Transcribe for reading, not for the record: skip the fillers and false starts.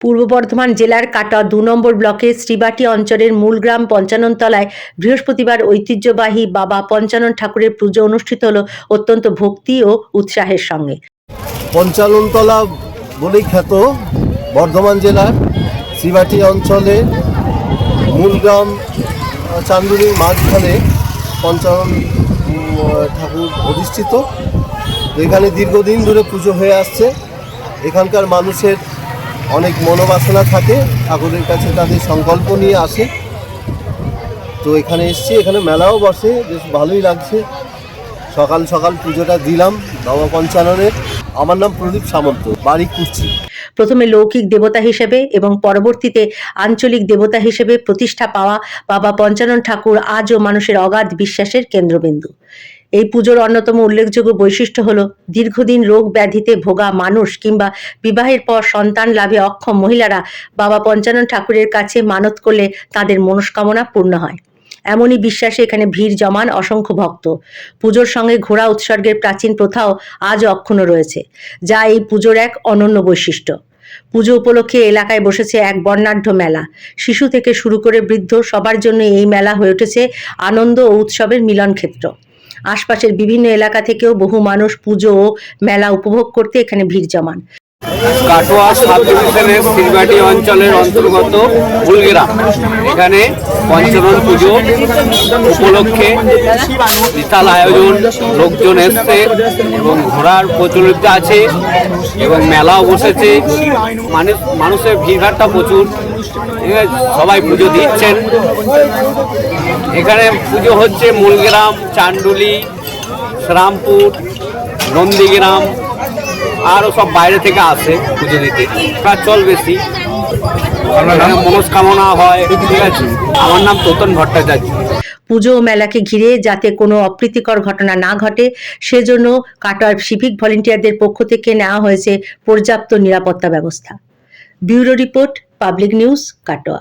পূর্ব বর্ধমান জেলার কাটোয়া ২ নম্বর ব্লকের শ্রীবাটি অঞ্চলের মূলগ্রাম পঞ্চাননতলায় বৃহস্পতিবার ঐতিহ্যবাহী বাবা পঞ্চানন ঠাকুরের পুজো অনুষ্ঠিত হল অত্যন্ত ভক্তি ও উৎসাহের সঙ্গে। পঞ্চাননতলা বলেই খ্যাত বর্ধমান জেলার শ্রীবাটি অঞ্চলে মূলগ্রাম চান্দুরির মাঝখানে পঞ্চানন ঠাকুর অধিষ্ঠিত। এখানে দীর্ঘদিন ধরে পুজো হয়ে আসছে। এখানকার মানুষের অনেক মনোবাসনা থাকে, ঠাকুরের কাছে তাদের সংকল্প নিয়ে আসে। তো এখানে এসছি, এখানে মেলাও বসে, বেশ ভালোই লাগছে। সকাল সকাল পুজোটা দিলাম বাবা পঞ্চাননের। আমার নাম প্রদীপ সামন্ত, বাড়ি কুর্চি। প্রথমে লৌকিক দেবতা হিসেবে এবং পরবর্তীতে আঞ্চলিক দেবতা হিসেবে প্রতিষ্ঠা পাওয়া বাবা পঞ্চানন ঠাকুর আজও মানুষের অগাধ বিশ্বাসের কেন্দ্রবিন্দু। এই পুজোর অন্যতম উল্লেখযোগ্য বৈশিষ্ট্য হল দীর্ঘদিন রোগ ব্যাধিতে ভোগা মানুষ কিংবা বিবাহের পর সন্তান লাভে অক্ষম মহিলারা বাবা পঞ্চানন ঠাকুরের কাছে মানত করলে তাদের মনস্কামনা পূর্ণ হয়। এমনই বিশ্বাসে এখানে ভিড় জমান অসংখ্য ভক্ত। পুজোর সঙ্গে ঘোড়া উৎসর্গের প্রাচীন প্রথাও আজও অক্ষুণ্ণ রয়েছে, যা এই পুজোর এক অনন্য বৈশিষ্ট্য। পুজো উপলক্ষে এলাকায় বসেছে এক বর্ণাঢ্য মেলা। শিশু থেকে শুরু করে বৃদ্ধ সবার জন্য এই মেলা হয়ে উঠেছে আনন্দ ও উৎসবের মিলন ক্ষেত্র। আশপাশের বিভিন্ন এলাকা থেকেও বহু মানুষ পুজো ও মেলা উপভোগ করতে এখানে ভিড় জমান। কাটোয়া সাব ডিভিশনের শ্রীবাটি অঞ্চলের অন্তর্গত মূলগ্রাম, এখানে পঞ্চানন পুজো উপলক্ষে বিশাল আয়োজন, লোকজন এসছে এবং ঘোড়ার প্রচলিত আছে এবং মেলাও বসেছে। মানুষের ভিড়ভাড়টা প্রচুর, সবাই পুজো দিচ্ছেন। এখানে পুজো হচ্ছে মূলগ্রাম, চান্ডুলি, শ্রামপুর, নন্দীগ্রাম, আরও সব বাইরে থেকে আসে পুজো দিতে। চল বেশি মনস্কামনা হয়। ঠিক আছে, আমার নাম তোতন ভট্টাচার্য। পুজো ও মেলাকে ঘিরে যাতে কোনো অপ্রীতিকর ঘটনা না ঘটে, সেজন্য কাটোয়ার সিভিক ভলেন্টিয়ারদের পক্ষ থেকে নেওয়া হয়েছে পর্যাপ্ত নিরাপত্তা ব্যবস্থা। Bureau report, public news, Katwa.